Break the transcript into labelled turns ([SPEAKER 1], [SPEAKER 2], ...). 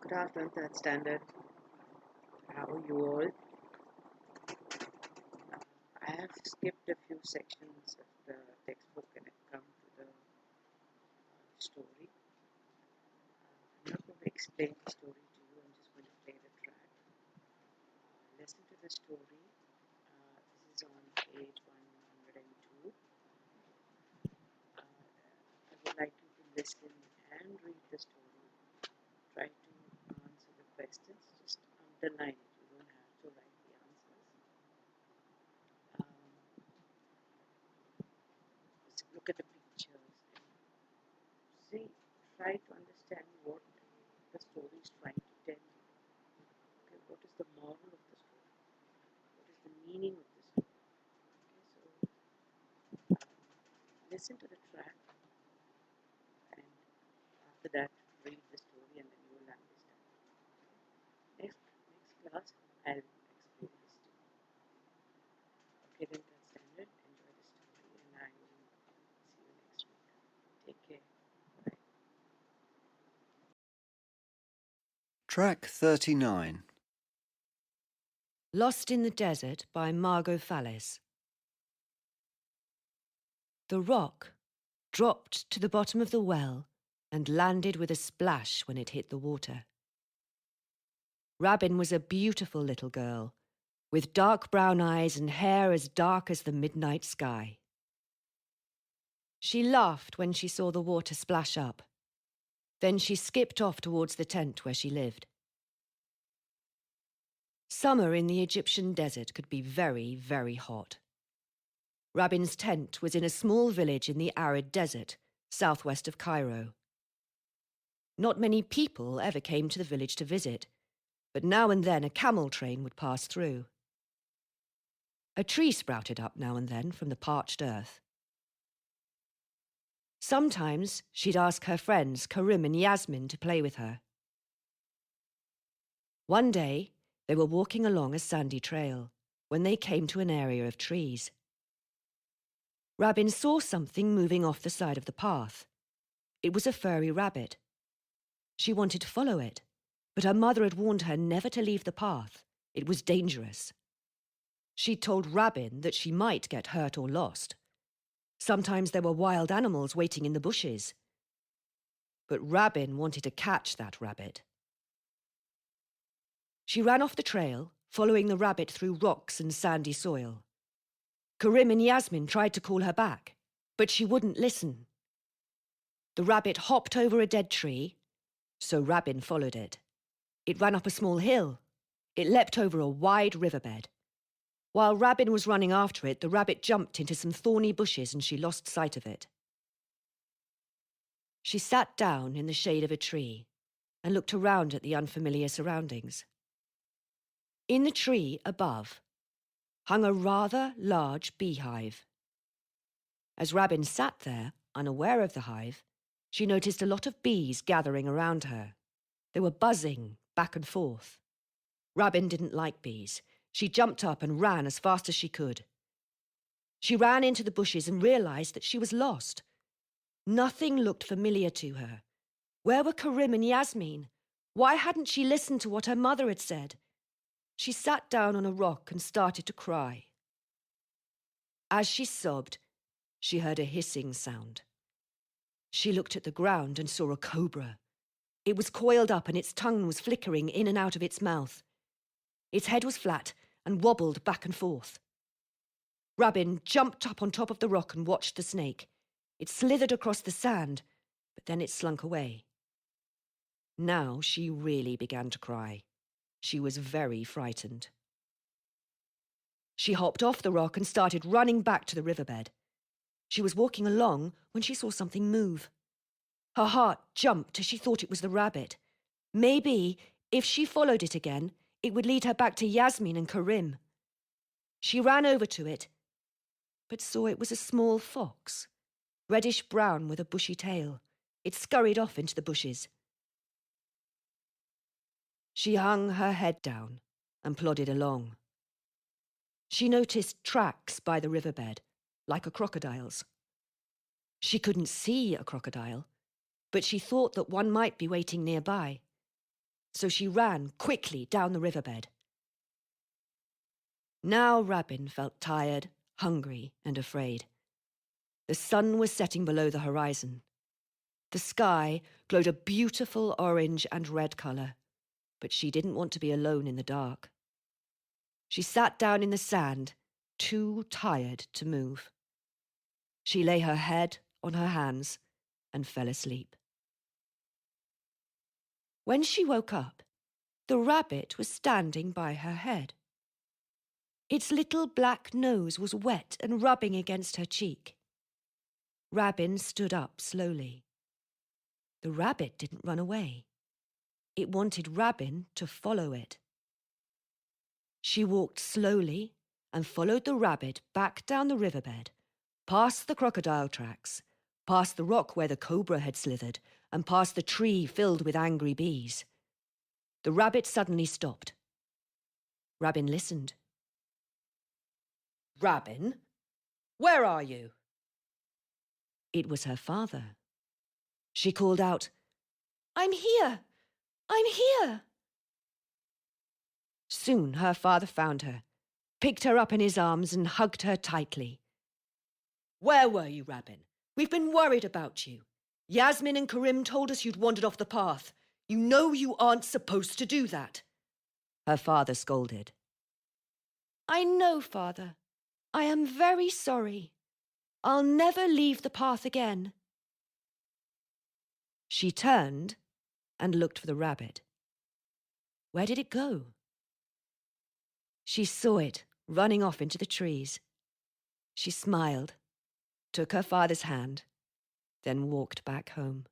[SPEAKER 1] Good afternoon, third standard. How are you all? I have skipped a few sections of the textbook and I've come to the story. I'm not going to explain the story to you, I'm just going to play the track. Listen to the story. This is on page 102. I would like you to listen and read the story. Try to answer the questions. Just underline it. You don't have to write the answers. Just look at the pictures. See, try to understand what the story is trying to tell you. Okay, what is the moral of the story? What is the meaning of the story? Okay, so listen to the track, and after that, read the story, and then you will understand. Okay? Next class, I'll explain this to you. Okay, then that's standard. Enjoy the story, and I will see you next week. Take care. Bye.
[SPEAKER 2] Track 39.
[SPEAKER 3] Lost in the Desert by Margo Fallis. The rock dropped to the bottom of the well and landed with a splash when it hit the water. Rabin was a beautiful little girl, with dark brown eyes and hair as dark as the midnight sky. She laughed when she saw the water splash up. Then she skipped off towards the tent where she lived. Summer in the Egyptian desert could be very, very hot. Rabin's tent was in a small village in the arid desert, southwest of Cairo. Not many people ever came to the village to visit, but now and then a camel train would pass through. A tree sprouted up now and then from the parched earth. Sometimes she'd ask her friends Karim and Yasmin to play with her. One day, they were walking along a sandy trail when they came to an area of trees. Rabin saw something moving off the side of the path. It was a furry rabbit. She wanted to follow it, but her mother had warned her never to leave the path. It was dangerous. She'd told Rabin that she might get hurt or lost. Sometimes there were wild animals waiting in the bushes. But Rabin wanted to catch that rabbit. She ran off the trail, following the rabbit through rocks and sandy soil. Karim and Yasmin tried to call her back, but she wouldn't listen. The rabbit hopped over a dead tree, so Rabin followed it. It ran up a small hill. It leapt over a wide riverbed. While Rabin was running after it, the rabbit jumped into some thorny bushes and she lost sight of it. She sat down in the shade of a tree and looked around at the unfamiliar surroundings. In the tree above hung a rather large beehive. As Rabin sat there, unaware of the hive, she noticed a lot of bees gathering around her. They were buzzing back and forth. Rabin didn't like bees. She jumped up and ran as fast as she could. She ran into the bushes and realized that she was lost. Nothing looked familiar to her. Where were Karim and Yasmin? Why hadn't she listened to what her mother had said? She sat down on a rock and started to cry. As she sobbed, she heard a hissing sound. She looked at the ground and saw a cobra. It was coiled up and its tongue was flickering in and out of its mouth. Its head was flat and wobbled back and forth. Rabin jumped up on top of the rock and watched the snake. It slithered across the sand, but then it slunk away. Now she really began to cry. She was very frightened. She hopped off the rock and started running back to the riverbed. She was walking along when she saw something move. Her heart jumped as she thought it was the rabbit. Maybe, if she followed it again, it would lead her back to Yasmin and Karim. She ran over to it, but saw it was a small fox, reddish-brown with a bushy tail. It scurried off into the bushes. She hung her head down and plodded along. She noticed tracks by the riverbed, like a crocodile's. She couldn't see a crocodile, but she thought that one might be waiting nearby. so she ran quickly down the riverbed. Now Rabbin felt tired, hungry, and afraid. The sun was setting below the horizon. The sky glowed a beautiful orange and red colour, but she didn't want to be alone in the dark. She sat down in the sand, too tired to move. She lay her head on her hands and fell asleep. When she woke up, the rabbit was standing by her head. Its little black nose was wet and rubbing against her cheek. Rabbin stood up slowly. The rabbit didn't run away. It wanted Rabbin to follow it. She walked slowly and followed the rabbit back down the riverbed, past the crocodile tracks, past the rock where the cobra had slithered, and past the tree filled with angry bees. The rabbit suddenly stopped. Rabbin listened. "Rabbin, where are you?" It was her father. She called out, "I'm here! I'm here!" Soon her father found her, picked her up in his arms and hugged her tightly. "Where were you, Rabbin? We've been worried about you. Yasmin and Karim told us you'd wandered off the path. You know you aren't supposed to do that," her father scolded. "I know, Father. I am very sorry. I'll never leave the path again." She turned and looked for the rabbit. Where did it go? She saw it running off into the trees. She smiled, took her father's hand, then walked back home.